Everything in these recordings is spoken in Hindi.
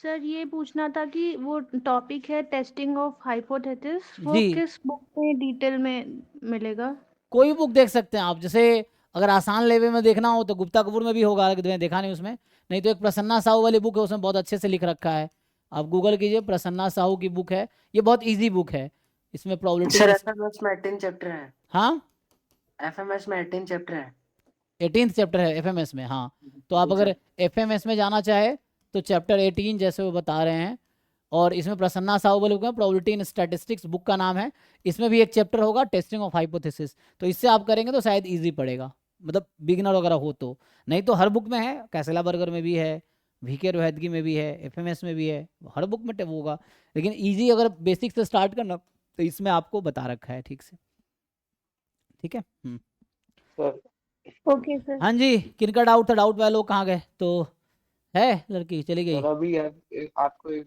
सर ये पूछना था कि वो टॉपिक है टेस्टिंग ऑफ हाइपोथेसिस, वो जी, किस बुक में डिटेल में मिलेगा? कोई बुक देख सकते हैं आप। जैसे अगर आसान लेवल में देखना हो तो गुप्ता कपूर में भी होगा, लेकिन मैंने देखा नहीं उसमें। नहीं तो एक प्रसन्ना साहू वाली बुक है, उसमें बहुत अच्छे से लिख रखा है। आप गूगल कीजिए, प्रसन्ना साहू की बुक है। ये बहुत इजी बुक है। इसमें सर प्रोबेबिलिटी। एफएमएस में 18 चैप्टर है। हाँ, एफएमएस में 18 चैप्टर है। 18th चैप्टर है एफएमएस में। हाँ, तो आप जी अगर सर। एफएमएस में जाना चाहे तो चैप्टर 18 जैसे वो बता रहे हैं। और इसमें प्रसन्ना साहू वाली बुक है, प्रोबेबिलिटी इन स्टैटिस्टिक्स बुक का नाम है। इसमें भी एक चैप्टर होगा टेस्टिंग ऑफ हाइपोथेसिस। तो इससे आप करेंगे तो शायद इजी पड़ेगा, मतलब बिगिनर वगैरह हो तो। नहीं तो हर बुक में है, कैसेला बर्गर में भी है, वीके रोहतगी में भी है, एफएमएस में भी है, हर बुक में वो होगा। लेकिन इजी अगर बेसिक से स्टार्ट करना तो इसमें आपको बता रखा है ठीक से। ठीक है। Sir okay sir. हाँ जी, किनका डाउट था? डाउट वाले लोग कहाँ गए? तो है, लड़की चली गई। सर अभी आपको एक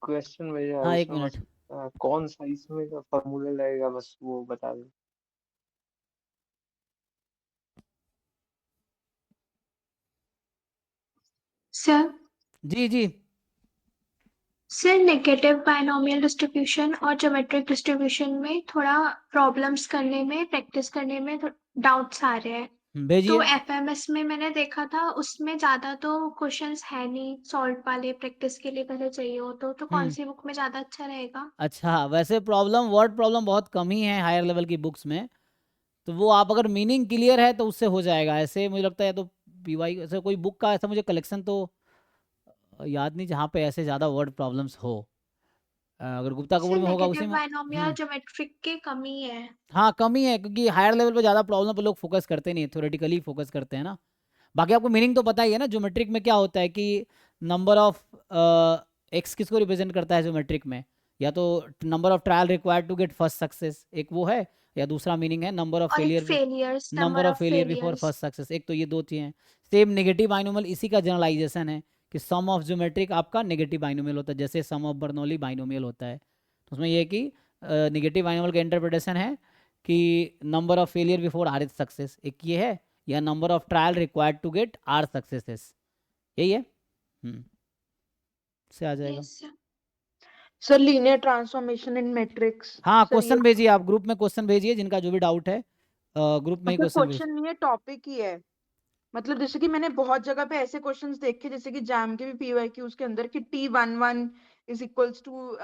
क्वेश्चन भेजा है, हाँ, एक उसमें बस मिनट। कौन सा इसमें का फॉर्मूला लगेगा, बस वो बता दो। सर जी जी। सर नेगेटिव बायनोमियल डिस्ट्रीब्यूशन और ज्योमेट्रिक डिस्ट्रीब्यूशन में थोड़ा प्रॉब्लम्स करने में, प्रैक्टिस करने में डाउट्स आ रहे हैं। तो भेजिए। एफएमएस में मैंने देखा था, उसमें ज्यादा तो क्वेश्चंस है नहीं, सॉल्व वाले प्रैक्टिस के लिए पहले चाहिए हो तो कौन हम्म सी बुक में ज्यादा अच्छा रहेगा? अच्छा, वैसे प्रॉब्लम, वर्ड प्रॉब्लम बहुत कम ही है हायर लेवल की बुक्स में। तो वो आप अगर मीनिंग क्लियर है तो उससे हो जाएगा। ऐसे मुझे लगता है, तो पीवाई ऐसे कोई बुक का ऐसा मुझे कलेक्शन तो याद नहीं जहाँ पे ऐसे ज़्यादा वर्ड प्रॉब्लम्स हो। अगर गुप्ता कपूर सर में होगा उसी नेगेटिव में। बायनोमियल ज्योमेट्रिक की कमी है। हाँ, कमी है, क्योंकि हायर लेवल पे ज़्यादा प्रॉब्लम पे लोग फोकस करते नहीं है, थ्योरेटिकली फोकस करते हैं ना। बाकी आपको मीनिंग तो पता ही है ना। ज्योमेट्रिक में क्या होता है कि नंबर ऑफ एक्स किसको रिप्रेजेंट करता है ज्योमेट्रिक में? या तो number of trial required to get first success, एक वो है। या दूसरा मीनिंग है नंबर ऑफ और एक failure, failures, number number of of failure before failures. First success. एक तो ये दो चीज़ें हैं। सेम नेगेटिव बाइनोमियल इसी का जनरलाइजेशन है कि सम ऑफ ज्योमेट्रिक आपका नेगेटिव बाइनोमियल होता है, जैसे सम ऑफ बर्नौली बाइनोमियल होता है। तो उसमें यह है कि नेगेटिव बाइनोमियल का इंटरप्रिटेशन है कि number of failure before R is success, एक ये है। या number of trial required to get R successes, यही है। से आ जाएगा। Yes sir. Sir linear transformation in matrix. हाँ, सर ये क्वेश्चन भेजिए आप, ग्रुप में क्वेश्चन भेजिए जिनका जो भी डाउट है। ग्रुप में ही मतलब क्वेश्चन भेज। क्वेश्चन नहीं है, टॉपिक ही है। मतलब जैसे कि मैंने बहुत जगह पे ऐसे क्वेश्चंस देखे, जैसे कि जैम के भी पीवाईक्यूज के अंदर कि T11 is equals to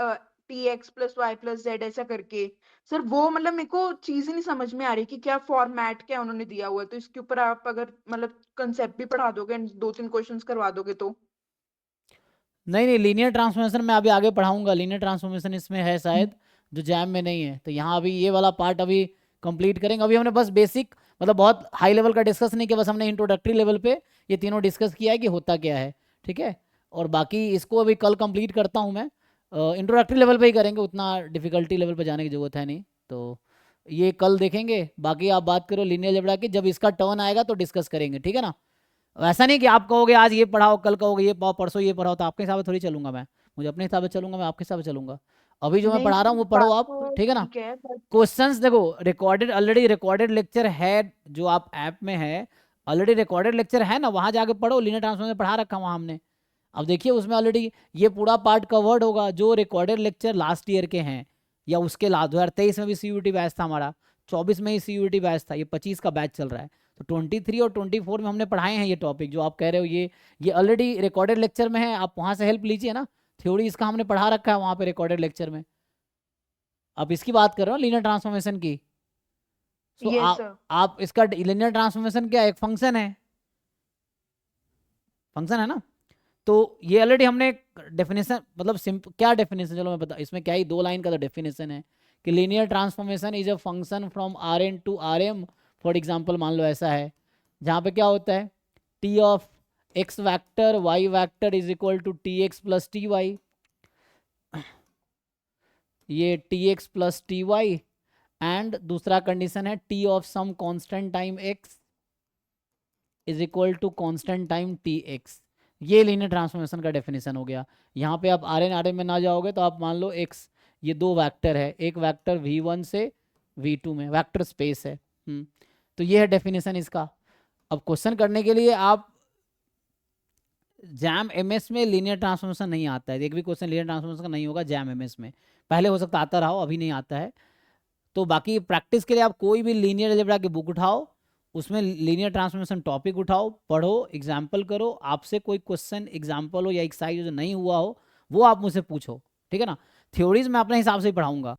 TX+Y+Z ऐसा करके। सर वो मतलब मेरे को चीज ही नहीं समझ में आ रही कि क्या फॉर्मेट क्या उन्होंने दिया हुआ है। तो इसके ऊपर आप अगर मतलब कंसेप्ट भी पढ़ा दोगे, दो तीन क्वेश्चंस करवा दोगे तो। नहीं नहीं, लीनियर ट्रांसफॉर्मेशन मैं अभी आगे पढ़ाऊंगा। लीनियर ट्रांसफॉर्मेशन इसमें है शायद, जो जैम में नहीं है। तो यहाँ अभी ये वाला पार्ट अभी कंप्लीट करेंगे। अभी हमने बस बेसिक, मतलब बहुत हाई लेवल का डिस्कस नहीं किया, बस हमने इंट्रोडक्टरी लेवल पे ये तीनों डिस्कस किया है कि होता क्या है। ठीक है। और बाकी इसको अभी कल कंप्लीट करता हूँ मैं। इंट्रोडक्टरी लेवल पे ही करेंगे, उतना डिफिकल्टी लेवल पे जाने की जरूरत है नहीं। तो ये कल देखेंगे। बाकी आप बात करो लीनियर अलजेब्रा की, जब इसका टर्न आएगा तो डिस्कस करेंगे, ठीक है ना। वैसा नहीं कि आप कहोगे आज ये पढ़ाओ, कल कहोगे ये पढ़ाओ, परसों ये पढ़ाओ, तो आपके हिसाब से थोड़ी चलूंगा मैं। मुझे अपने हिसाब से चलूंगा, मैं आपके हिसाब से चलूंगा। अभी जो मैं नहीं पढ़ा रहा सर, हूँ वो पढ़ो बात आप, तो ठीक है ना। ठीक है बट क्वेश्चंस देखो, रिकॉर्डेड, ऑलरेडी रिकॉर्डेड लेक्चर है जो आप ऐप में है। ऑलरेडी रिकॉर्डेड लेक्चर है ना, वहां जाके पढ़ो। लीनियर ट्रांसफॉर्मेशन पढ़ा रखा वहां हमने। अब देखिए उसमें ऑलरेडी ये पूरा पार्ट कवर्ड होगा, जो रिकॉर्डेड लेक्चर लास्ट ईयर के हैं। या उसके लास्ट 2023 में भी सीयूटी बैच था हमारा, 24 में ही सीयूटी बैच था, ये 25 का बैच चल रहा है। तो 23 और 24 में हमने पढ़ाए हैं ये टॉपिक जो आप कह रहे हो। ये ऑलरेडी रिकॉर्डेड लेक्चर में है, आप वहाँ से हेल्प लीजिए ना। थ्योरी इसका हमने पढ़ा रखा है वहाँ पे रिकॉर्डेड लेक्चर में। अब इसकी बात कर रहे हो लीनियर ट्रांसफॉर्मेशन की। So yes sir. आप इसका लीनियर ट्रांसफॉर्मेशन क्या, एक फंक्शन है। फंक्शन है ना। तो ये ऑलरेडी हमने डेफिनेशन, मतलब सिंपल क्या डेफिनेशन, चलो मैं बता, इसमें क्या ही 2 लाइन का तो डेफिनेशन है कि linear transformation is a function from R N to R M. For example मान लो ऐसा है, जहाँ पे क्या होता है, T of X vector Y vector is equal to T X plus T Y. ये T X plus T Y, and दूसरा कंडीशन है T of some constant time X is equal to constant time T X. ये लीनियर ट्रांसफॉर्मेशन का डेफिनेशन हो गया। यहाँ पे आप आर एन में ना जाओगे तो आप मान लो एक्स, ये दो वेक्टर है, एक वेक्टर v1 से v2 में वेक्टर स्पेस है। तो ये है डेफिनेशन इसका। अब क्वेश्चन करने के लिए आप जैम एमएस में लीनियर ट्रांसफॉर्मेशन नहीं आता है, एक भी क्वेश्चन लीनियर ट्रांसफॉर्मेशन का नहीं होगा जैम एमएस में। पहले हो सकता आता रहा हो, अभी नहीं आता है। तो बाकी प्रैक्टिस के लिए आप कोई भी लीनियर अलजेब्रा की बुक उठाओ, उसमें लीनियर ट्रांसफॉर्मेशन टॉपिक उठाओ, पढ़ो, एग्जाम्पल करो। आपसे कोई क्वेश्चन एग्जाम्पल हो या एक्सरसाइज जो नहीं हुआ हो वो आप मुझसे पूछो, ठीक है ना। थ्योरीज मैं अपने हिसाब से ही पढ़ाऊंगा,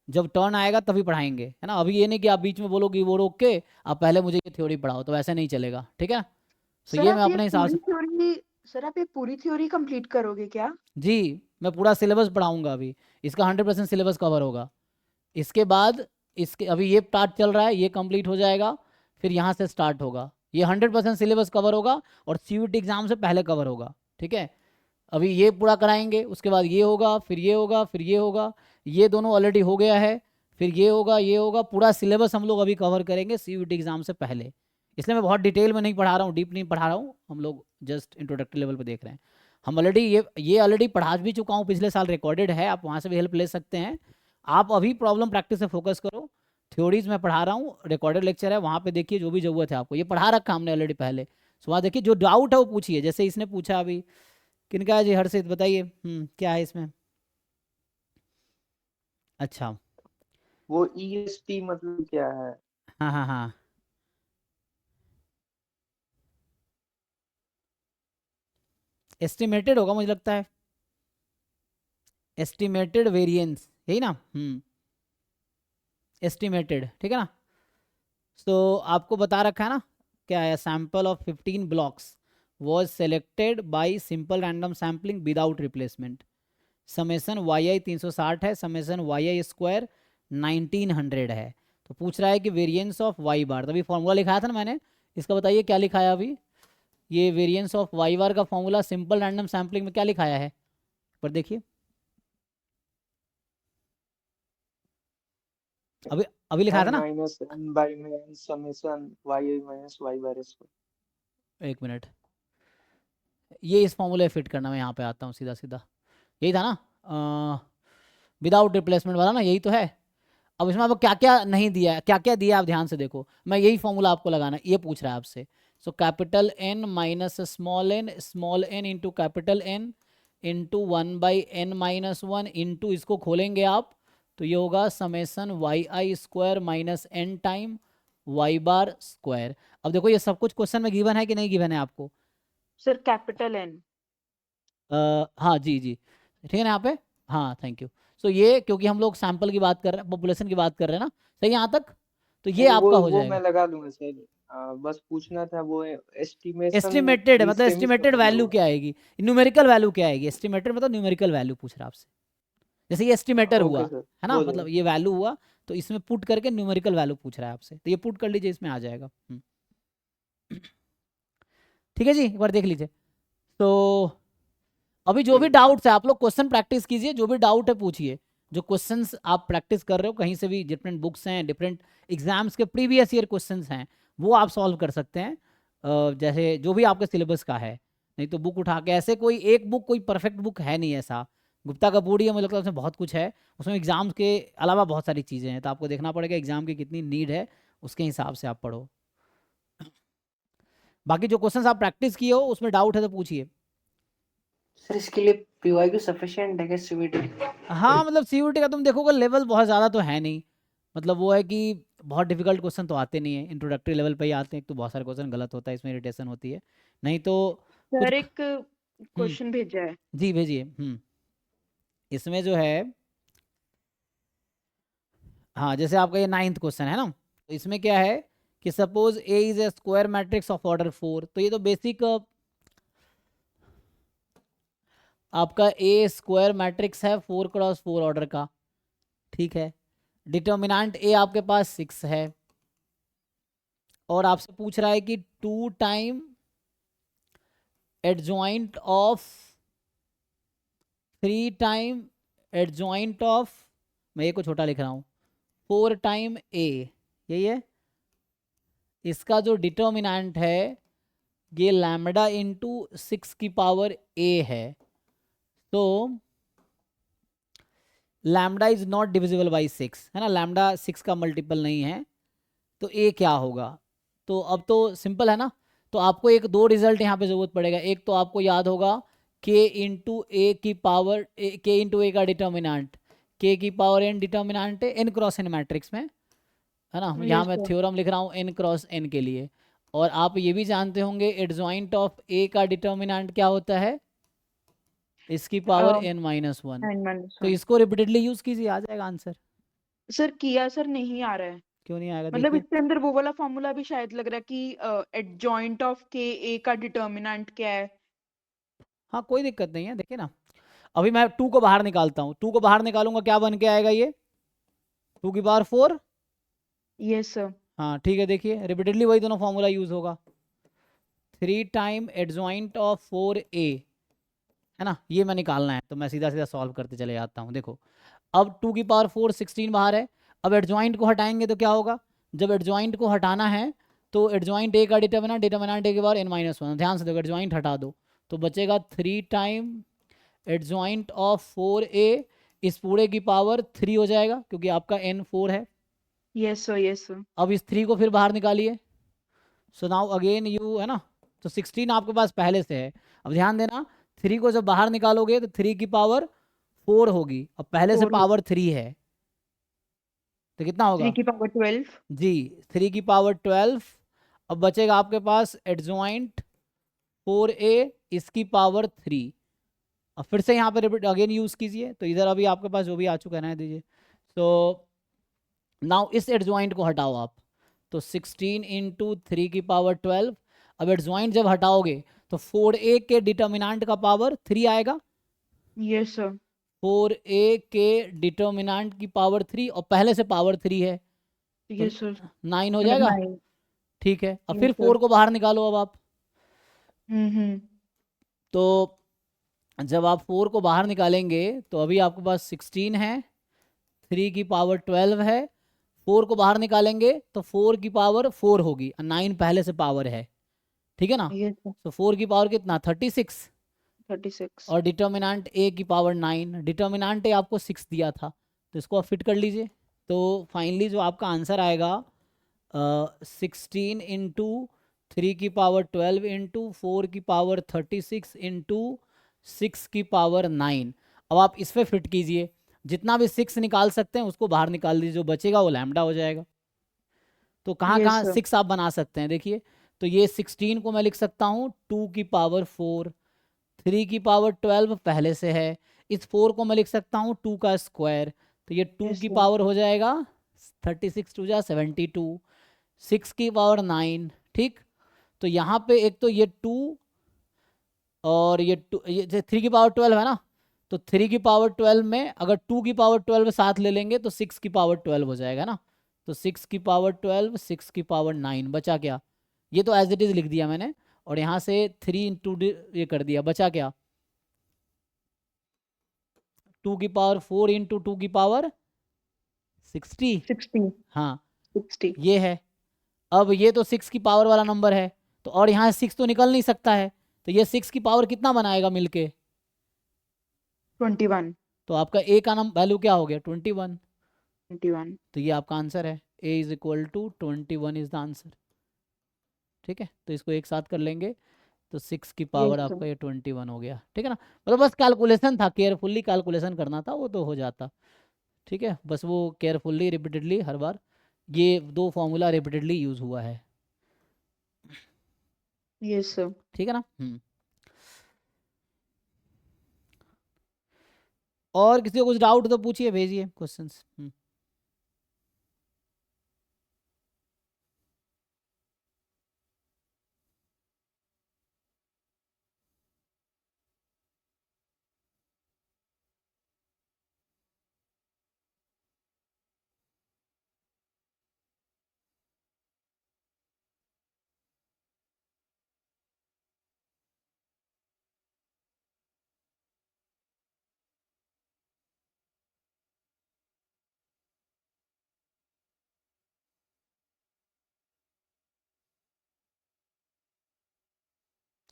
जब टर्न आएगा तभी पढ़ाएंगे, है ना। अभी ये नहीं कि आप बीच में बोलो कि वो रोक के आप पहले मुझे ये थ्योरी पढ़ाओ, तो ऐसे नहीं चलेगा, ठीक है। तो सर ये मैं आप ये अपने हिसाब से, पूरी थ्योरी सर आप ये पूरी थ्योरी कंप्लीट करोगे क्या? जी मैं पूरा सिलेबस पढ़ाऊंगा अभी, इसका 100% सिलेबस कवर होगा। इसके बाद इसके अभी ये पार्ट चल रहा है, ये कंप्लीट हो जाएगा, फिर यहाँ से स्टार्ट होगा। ये 100% सिलेबस कवर होगा और सीयूटी एग्जाम से पहले कवर होगा, ठीक है। अभी ये पूरा कराएंगे, उसके बाद ये होगा, फिर ये होगा, फिर ये होगा, ये दोनों ऑलरेडी हो गया है, फिर ये होगा, ये होगा। पूरा सिलेबस हम लोग अभी कवर करेंगे सीयूटी एग्जाम से पहले। इसलिए मैं बहुत डिटेल में नहीं पढ़ा रहा हूँ, डीप नहीं पढ़ा रहा हूँ, हम लोग जस्ट इंट्रोडक्टरी लेवल पे देख रहे हैं। हम ऑलरेडी ये ऑलरेडी पढ़ा भी चुका हूँ, पिछले साल रिकॉर्डेड है, आप वहाँ से भी हेल्प ले सकते हैं। आप अभी प्रॉब्लम प्रैक्टिस से फोकस करो। थ्योरीज में पढ़ा रहा हूँ, रिकॉर्डेड लेक्चर है, वहाँ पे देखिए जो भी जरूरत है आपको, ये पढ़ा रखा हमने ऑलरेडी पहले। सो वहाँ देखिए, जो डाउट है वो पूछिए। जैसे इसने पूछा अभी, किनका है जी, हर्षित बताइए, क्या है इसमें। अच्छा, वो ESP मतलब क्या है? हाँ हाँ हाँ, एस्टिमेटेड होगा मुझे लगता है, एस्टिमेटेड वेरिएंस, यही ना। एस्टिमेटेड, ठीक है ना। तो आपको बता रखा है ना, क्या है, sample of 15 blocks was selected by simple random sampling without replacement. Summation YI 360 है, समेसन YI स्क्वायर 1900 है। तो पूछ रहा है कि वेरिएंस ऑफ वाई बार, तभी फॉर्मूला लिखाया था ना मैंने, इसका बताइए क्या लिखाया अभी। ये वेरिएंस ऑफ वाई बार का फॉर्मूला सिंपल रैंडम सैम्पलिंग में क्या लिखाया है, पर देखिए अभी अभी लिखाया था ना। n-n/n summation yi minus y bar square. एक मिनट, ये इस फॉर्मूले फिट करना, मैं यहाँ पे आता हूँ सीधा सीधा, यही था ना विदाउट रिप्लेसमेंट वाला ना, यही तो है। अब इसमें आपको क्या क्या नहीं दिया है, क्या क्या दिया है, आप ध्यान से देखो, मैं यही फॉर्मूला आपको लगाना, ये पूछ रहा है आपसे। So capital N minus small n into capital N into 1/n-1 into, इसको खोलेंगे आप तो ये होगा summation YI square minus n time y bar square. अब देखो ये सब कुछ क्वेश्चन में गिवन है कि नहीं गिवन है आपको। Sir capital N। हाँ जी जी, ठीक है ना यहाँ पे, हाँ थैंक यू। सो ये क्योंकि हम लोग सैंपल की बात कर रहे हैं, पॉपुलेशन की बात कर रहे हैं ना, सही यहाँ तक, तो ये आपका हो वो जाएगा। मैं लगा दूंगा सर। बस पूछना था, वो एस्टिमेशन एस्टिमेटेड है, मतलब सेमी एस्टिमेटेड समझ वैल्यू लो। क्या आएगी, न्यूमेरिकल वैल्यू क्या आएगी। एस्टिमेटेड मतलब न्यूमेरिकल वैल्यू पूछ रहा है आपसे, जैसे ये एस्टिमेटर हुआ ओके सर, है ना, बोलो। मतलब ये वैल्यू हुआ, तो इसमें पुट करके न्यूमेरिकल वैल्यू पूछ रहा है आपसे, तो ये पुट कर लीजिए, इसमें आ जाएगा। ठीक है जी, एक बार देख लीजिए। तो अभी जो भी डाउट्स है आप लोग क्वेश्चन प्रैक्टिस कीजिए, जो भी डाउट है पूछिए। जो क्वेश्चंस आप प्रैक्टिस कर रहे हो कहीं से भी, डिफरेंट बुक्स हैं, डिफरेंट एग्जाम्स के प्रीवियस ईयर क्वेश्चंस हैं, वो आप सॉल्व कर सकते हैं, जैसे जो भी आपके सिलेबस का है। नहीं तो बुक उठा के, ऐसे कोई एक बुक कोई परफेक्ट बुक है नहीं, ऐसा गुप्ता का बोर्ड ही है, मुझे लगता है उसमें बहुत कुछ है, उसमें एग्जाम्स के अलावा बहुत सारी चीज़ें हैं, तो आपको देखना पड़ेगा एग्जाम की कितनी नीड है, उसके हिसाब से आप पढ़ो। बाकी जो क्वेश्चंस आप प्रैक्टिस किए हो उसमें डाउट है तो पूछिए। सर इसके लिए पीवाईक्यू सफिशिएंट है क्या सीवीटी? हाँ मतलब सीयूटी का तुम देखोगे लेवल बहुत ज़्यादा तो है नहीं, मतलब वो है कि बहुत डिफिकल्ट क्वेश्चन तो आते नहीं है, इंट्रोडक्टरी लेवल पे ही आते हैं, तो बहुत सारे क्वेश्चन गलत होता है, इसमें इरिटेशन होती है। नहीं तो कुछ सर एक क्वेश्चन भेजा है। जी भेजिए। इसमें जो है, हाँ जैसे आपका ये 9th क्वेश्चन है ना, तो इसमें क्या है कि suppose A is a square matrix of order 4, तो ये तो बेसिक आपका A स्क्वायर मैट्रिक्स है 4x4 ऑर्डर का, ठीक है। डिटर्मिनेंट A आपके पास 6 है, और आपसे पूछ रहा है कि 2 time adjoint of 3 time adjoint of, मैं ये को छोटा लिख रहा हूँ, 4 टाइम A, यही है। इसका जो डिटर्मिनेंट है ये लैम्बडा इंटू 6 की पावर A है, तो lambda is not divisible by 6, है ना, लैम्बडा 6 का मल्टीपल नहीं है, तो A क्या होगा। तो अब तो सिंपल है ना, तो आपको एक दो रिजल्ट यहाँ पे जरूरत पड़ेगा। एक तो आपको याद होगा k इंटू ए की पावर k इंटू ए का डिटर्मिनेंट k की पावर n डिटर्मिनेंट है n क्रॉस n मैट्रिक्स में, है ना। यहाँ Yes, मैं sir. थ्योरम लिख रहा हूँ n क्रॉस n के लिए। और आप ये भी जानते होंगे एडजॉइंट ऑफ a का डिटर्मिनेंट क्या होता है, इसकी पावर n माइनस वन। तो इसको रिपीटेडली यूज कीजिए, आ जाएगा आंसर। सर किया सर नहीं आ रहा है, क्यों नहीं आएगा, मतलब देखिए। इसके अंदर वो वाला फॉर्मूला भी शायद लग रहा है कि एडजॉइंट ऑफ के ए का डिटर्मिनेंट क्या है। हाँ कोई दिक्कत नहीं है, देखिए ना। अभी मैं 2 को बाहर निकालता हूँ, 2 को बाहर निकालूंगा क्या बन के आएगा, ये 2 की पावर 4। Yes sir. हाँ ठीक है, देखिए रिपीटेडली वही दोनों फॉर्मूला यूज होगा। 3 टाइम एडजॉइंट ऑफ 4a, है ना, ये मैं निकालना है। तो मैं सीधा सीधा सॉल्व करते चले जाता हूँ। देखो अब 2 की पावर 4 16 बाहर है। अब एडजॉइंट को हटाएंगे तो क्या होगा, जब एडजॉइंट को हटाना है तो एडजॉइंट ए का डिटर्मिनेंट ए के बार n माइनस वन। ध्यान से देखो, एडजॉइंट हटा दो तो बचेगा 3 टाइम एडजॉइंट ऑफ 4a, इस पूरे की पावर 3 हो जाएगा क्योंकि आपका n 4 है। Yes sir, yes sir. अब इस 3 को फिर बाहर निकालिए। सो नाउ अगेन यू, है ना, तो 16 आपके पास पहले से है। अब ध्यान देना, 3 को जब बाहर निकालोगे तो 3 की पावर 4 होगी, अब पहले से 4 पावर 3 है तो कितना होगा 3 की पावर 12। जी, 3 की पावर 12। अब बचेगा आपके पास एडजॉइंट 4a, इसकी पावर 3। अब फिर से यहाँ पे रिपीट अगेन यूज कीजिए। तो इधर अभी आपके पास जो भी आ चुका है ना, दीजिए। तो नाउ इस एडजॉइंट को हटाओ आप, तो 16 इंटू 3 की पावर 12। अब एडजॉइंट जब हटाओगे तो 4a के डिटर्मिनेंट का पावर 3 आएगा। Yes sir. 4a के डिटर्मिनेंट की पावर 3 और पहले से पावर 3 है तो यस सर। 9 हो जाएगा। ठीक है, अब फिर 4 को बाहर निकालो अब आप। तो जब आप 4 को बाहर निकालेंगे तो अभी आपके पास 16 है, 3 की पावर 12 है। 4 को बाहर निकालेंगे तो 4 की पावर 4 होगी, 9 पहले से पावर है, ठीक है ना। Yes sir. तो 4 की पावर कितना 36 36। और डिटर्मिनेंट ए की पावर 9। डिटर्मिनेंट ए आपको 6 दिया था तो इसको आप फिट कर लीजिए। तो फाइनली जो आपका आंसर आएगा 16 इंटू 3 की पावर 12 इंटू 4 की पावर 36 इंटू 6 की पावर 9। अब आप इस पे फिट कीजिए, जितना भी 6 निकाल सकते हैं उसको बाहर निकाल दीजिए, जो बचेगा वो लैम्डा हो जाएगा। तो कहाँ Yes, कहाँ sir. 6 आप बना सकते हैं, देखिए। तो ये 16 को मैं लिख सकता हूँ 2 की पावर 4, 3 की पावर 12 पहले से है, इस 4 को मैं लिख सकता हूँ 2 का स्क्वायर, तो ये 2 Yes, की sir. पावर हो जाएगा 36 टू जा 72, 6 की पावर 9। ठीक, तो यहाँ पे एक तो ये 2 और ये 2, ये 3 की पावर 12 है ना, तो 3 की पावर 12 में अगर 2 की पावर 12 साथ ले लेंगे तो 6 की पावर 12 हो जाएगा ना। तो 6 की पावर 12, 6 की पावर 9, बचा क्या, ये तो एज इट इज लिख दिया मैंने, और यहाँ से 3 इंटू ये कर दिया, बचा क्या 2 की पावर 4 इंटू 2 की पावर 60। 60। हाँ 60। ये है। अब ये तो 6 की पावर वाला नंबर है, तो और यहाँ 6 तो निकल नहीं सकता है, तो ये 6 की पावर कितना बनाएगा मिलके 21। तो आपका ए का नंबर वैल्यू क्या हो गया 21। 21। तो ये आपका आंसर है, A is equal to 21 is the answer. ठीक है, तो इसको एक साथ कर लेंगे तो 6 की पावर Yes, sir. आपका ये 21 हो गया। ठीक है ना, मतलब बस कैलकुलेशन था, केयरफुल्ली कैलकुलेशन करना था, वो तो हो जाता। ठीक है, बस वो केयरफुल्ली रिपीटेडली हर बार ये दो फॉर्मूला रिपीटेडली यूज हुआ है। Yes, sir. ठीक है ना। और किसी को कुछ डाउट तो पूछिए, भेजिए क्वेश्चंस।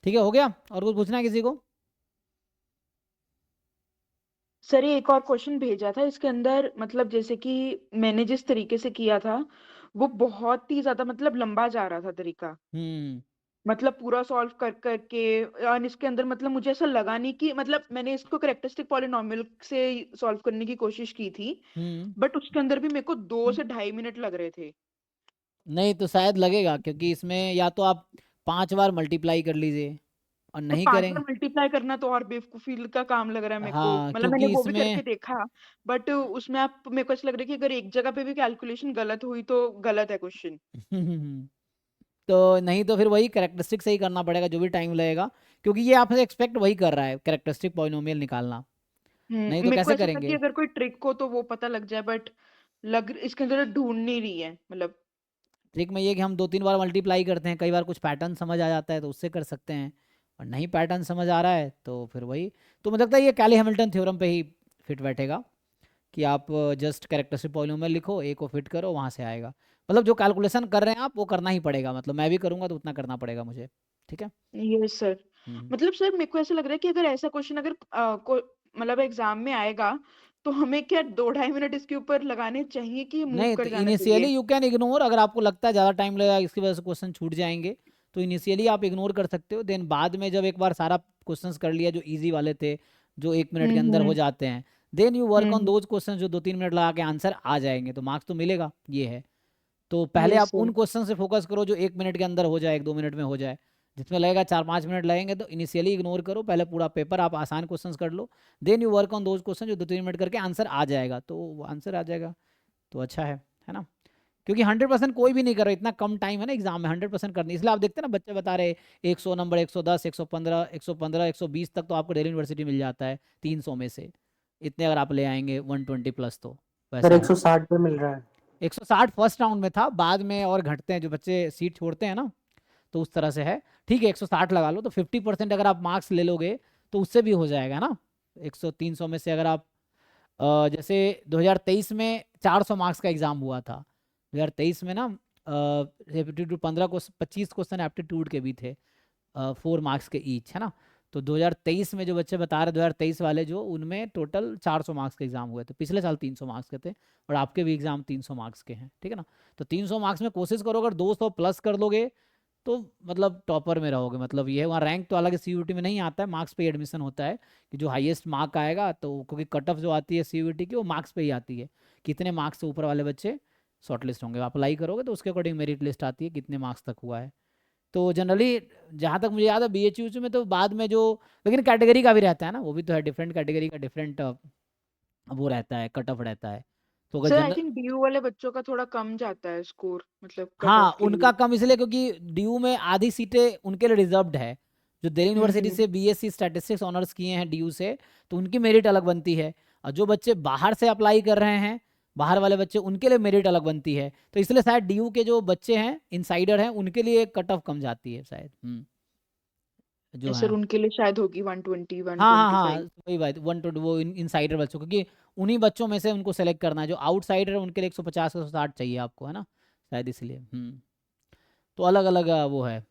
ठीक है, हो गया, और कुछ पूछना है किसी को। सर ये एक और क्वेश्चन भेजा था, इसके अंदर मतलब जैसे कि मैंने जिस तरीके से किया था वो बहुत ही ज्यादा मतलब लंबा जा रहा था तरीका। मतलब पूरा सॉल्व कर करके, और इसके अंदर मतलब मुझे ऐसा लगा नहीं कि मतलब मैंने इसको करेक्टरिस्टिक पॉलिनोमियल से सॉल्व करने की कोशिश की थी, बट उसके अंदर भी मेरे को 2 से 2.5 मिनट लग रहे थे। नहीं तो शायद लगेगा, क्योंकि इसमें या तो आप 5 बार मल्टीप्लाई कर लीजिए और तो नहीं 5 बार करेंगे। मल्टीप्लाई करना तो और बेवकूफी का काम लग रहा है मेरे को, हाँ मतलब मैंने क्योंकि वो भी इसमें करके देखा, बट उसमें आप मेरे को ऐसा लग रहा है कि अगर एक जगह पे भी कैलकुलेशन गलत हुई तो गलत है क्वेश्चन। तो नहीं तो फिर वही कैरेक्टरिस्टिक से ही करना पड़ेगा जो भी टाइम लगेगा, क्योंकि ये आपसे एक्सपेक्ट वही कर रहा है, कैरेक्टरिस्टिक पॉलिनोमियल निकालना। नहीं तो मेरे को कैसे ऐसा था कि करेंगे? अगर कोई ट्रिक हो तो वो पता लग जाए, बट इसके अंदर ढूंढ नहीं रही है मतलब। ट्रिक में ये कि हम 2-3 बार मल्टीप्लाई करते हैं, कई बार कुछ पैटर्न समझ आ जाता है तो उससे कर सकते हैं, और नहीं पैटर्न समझ आ रहा है तो फिर वही। तो मुझे लगता है ये कैली हैमिल्टन थ्योरम पे ही फिट बैठेगा, कि आप जस्ट कैरेक्टरिस्टिक पॉलिनोमियल लिखो, ए को फिट करो, वहाँ से आएगा। मतलब जो कैलकुलेशन कर रहे हैं आप वो करना ही पड़ेगा, मतलब मैं भी करूँगा तो उतना करना पड़ेगा मुझे। ठीक है। Yes sir. हम्म। मतलब सर मेरे को ऐसा लग रहा है कि अगर ऐसा क्वेश्चन अगर मतलब एग्जाम में आएगा, तो हमें क्या 2-2.5 मिनट इसके ऊपर लगाने चाहिए कि मूव नहीं कर तो जाना इनिशियली चाहिए? यू कैन इग्नोर, अगर आपको लगता है ज़्यादा टाइम लगेगा इसकी वजह से क्वेश्चन छूट जाएंगे, तो इनिशियली आप इग्नोर कर सकते हो। देन बाद में जब एक बार सारा क्वेश्चंस कर लिया जो इजी वाले थे, जो 1 मिनट के अंदर हो हम्म। जाते हैं, then you work on hmm. Those question जो 2-3 मिनट लगा के आंसर आ जाएंगे, तो मार्क्स तो मिलेगा, ये है। तो पहले यस आप सर। उन क्वेश्चन से फोकस करो जो 1 मिनट के अंदर हो जाए, 1-2 मिनट में हो जाए। जिसमें लगेगा 4-5 मिनट लगेंगे तो इनिशियली इग्नोर करो, पहले पूरा पेपर आप आसान क्वेश्चंस कर लो, then you work on those question जो 2-3 मिनट करके आंसर आ जाएगा, तो वो आंसर आ जाएगा तो अच्छा है ना। क्योंकि 100% कोई भी नहीं कर रहा, इतना कम टाइम है ना एग्जाम में 100% करनी, इसलिए आप देखते हैं ना बच्चे बता रहे 100 नंबर, 110, 115, 115, 120 तक तो आपको दिल्ली यूनिवर्सिटी मिल जाता है 300 में से, इतने अगर आप ले आएंगे 120 प्लस तो सर वैसा है। 160 पे मिल रहा है। 160 फर्स्ट राउंड में था, बाद में और घटते हैं जो बच्चे सीट छोड़ते हैं ना, तो उस तरह से है। ठीक है 160 लगा लो, तो 50% अगर आप मार्क्स ले लोगे तो उससे भी हो जाएगा ना। 100-300 में से अगर आप जैसे 2023 में 400 मार्क्स का एग्जाम हुआ था, 2023 में ना एप्टीट्यूड 25 क्वेश्चन एप्टीट्यूड के भी थे, 4 मार्क्स के ईच, है ना। तो 2023 में जो बच्चे बता रहे 2023 वाले जो, उनमें टोटल 400 मार्क्स के एग्जाम हुए थे, पिछले साल 300 मार्क्स के थे, और आपके भी एग्जाम 300 मार्क्स के हैं, ठीक है ना। तो 300 मार्क्स में कोशिश करो अगर 200 प्लस कर लोगे तो मतलब टॉपर में रहोगे, मतलब ये है। वहाँ रैंक तो अलग सीयूईटी में नहीं आता है, मार्क्स पे एडमिशन होता है, कि जो हाईएस्ट मार्क आएगा, तो क्योंकि कट ऑफ जो आती है सीयूईटी की वो मार्क्स पे ही आती है, कितने मार्क्स से ऊपर वाले बच्चे शॉर्टलिस्ट होंगे, आप अप्लाई करोगे तो उसके अकॉर्डिंग मेरिट लिस्ट आती है कितने मार्क्स तक हुआ है। तो जनरली जहाँ तक मुझे याद है बीएचयू में तो बाद में जो, लेकिन कैटेगरी का भी रहता है ना, वो भी तो है, डिफरेंट कैटेगरी का डिफरेंट वो रहता है, कट ऑफ रहता है। तो अगर sir I general, think DU वाले बच्चों का थोड़ा कम जाता है स्कोर, मतलब कट हाँ ऑफ के उनका लिए। कम इसलिए क्योंकि डीयू में आधी सीटें उनके लिए रिजर्व्ड है, जो दिल्ली यूनिवर्सिटी हम्म। से बीएससी स्टैटिस्टिक्स ऑनर्स किए हैं डीयू से, तो उनकी मेरिट अलग बनती है। और जो बच्चे बाहर से अप्लाई कर रहे हैं, बाहर वाले बच्चे, उनके लिए मेरिट अलग बनती है, तो इसलिए शायद डीयू के जो बच्चे हैं इनसाइडर हैं उनके लिए कट ऑफ कम जाती है शायद, जो सर है। उनके लिए शायद होगी 120 हाँ हाँ हाँ 125। वही बात, 120 वो इनसाइडर बच्चों, क्योंकि उन्हीं बच्चों में से उनको सेलेक्ट करना है, जो आउटसाइडर है उनके लिए 150 160 चाहिए आपको, है ना, शायद इसलिए। तो अलग अलग वो है,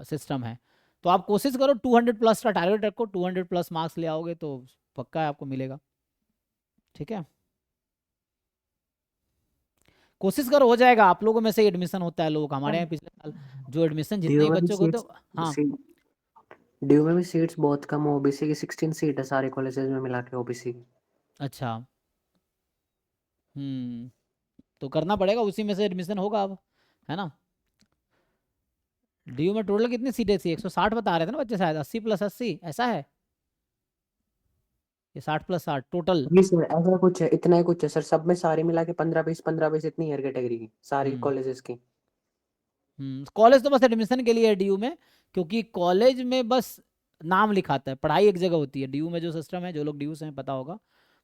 सिस्टम है। तो आप कोशिश करो 200 प्लस का टारगेट रखो, 200 प्लस मार्क्स ले आओगे तो पक्का है आपको मिलेगा। ठीक है, कोशिश करो हो जाएगा, आप लोगों में से एडमिशन होता है लोगों का, हमारे यहाँ पिछले साल जो एडमिशन जितने ड्यू ही में भी बच्चों को सीट्स तो, हाँ। ड्यू में भी सीट्स बहुत कम, ओबीसी की 16 सीट है सारे कॉलेजेस में मिला के ओबीसी की। अच्छा। तो करना पड़ेगा, उसी में से एडमिशन होगा अब, है ना। डीयू में टोटल कितनी सीटें थी, 160 बता रहे थे ना बच्चे शायद, 80 प्लस 80 ऐसा है, ये 60 प्लस 60 टोटल। जी सर ऐसा कुछ है, इतना ही कुछ है सर, सब में सारे मिला के 15-20 इतनी हर कैटेगरी की सारी हम्म कॉलेजेस की। कॉलेज तो बस एडमिशन के लिए है डीयू में, क्योंकि कॉलेज में बस नाम लिखाता है, पढ़ाई एक जगह होती है डीयू में। जो सिस्टम है, जो लोग डीयू से हैं पता होगा,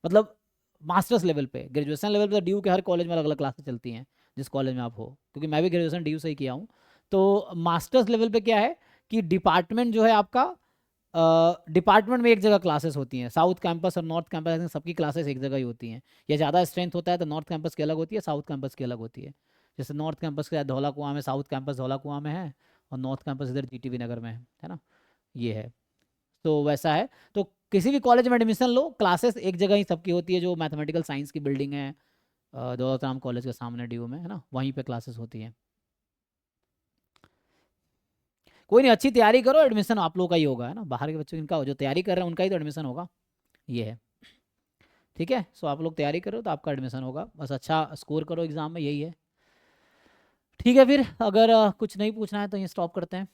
मतलब मास्टर्स लेवल पे, ग्रेजुएशन लेवल पे डीयू के हर कॉलेज में अलग अलग क्लासेस चलती हैं, जिस कॉलेज में आप हो, क्योंकि मैं भी ग्रेजुएशन डीयू से ही किया हूँ। तो मास्टर्स लेवल पे क्या है कि डिपार्टमेंट जो है आपका, डिपार्टमेंट में एक जगह क्लासेस होती हैं, साउथ कैंपस और नॉर्थ कैंपस सबकी क्लासेस एक जगह ही होती हैं, या ज़्यादा स्ट्रेंथ होता है तो नॉर्थ कैंपस की अलग होती है, साउथ कैंपस की अलग होती है। जैसे नॉर्थ कैंपस के धौला कुआं में, साउथ कैंपस धौला कुआं में है, और नॉर्थ कैंपस इधर जीटीबी नगर में है ना, ये है। तो वैसा है, तो किसी भी कॉलेज में एडमिशन लो, क्लासेस एक जगह ही सबकी होती है, जो मैथमेटिकल साइंस की बिल्डिंग है दौलत राम कॉलेज के सामने डीयू में, है ना, वहीं पे क्लासेस होती हैं। कोई नहीं, अच्छी तैयारी करो, एडमिशन आप लोगों का ही होगा, है ना, बाहर के बच्चों इनका जो तैयारी कर रहे हैं उनका ही तो एडमिशन होगा, ये है। ठीक है, सो आप लोग तैयारी करो तो आपका एडमिशन होगा, बस अच्छा स्कोर करो एग्जाम में, यही है। ठीक है, फिर अगर कुछ नहीं पूछना है तो ये स्टॉप करते हैं।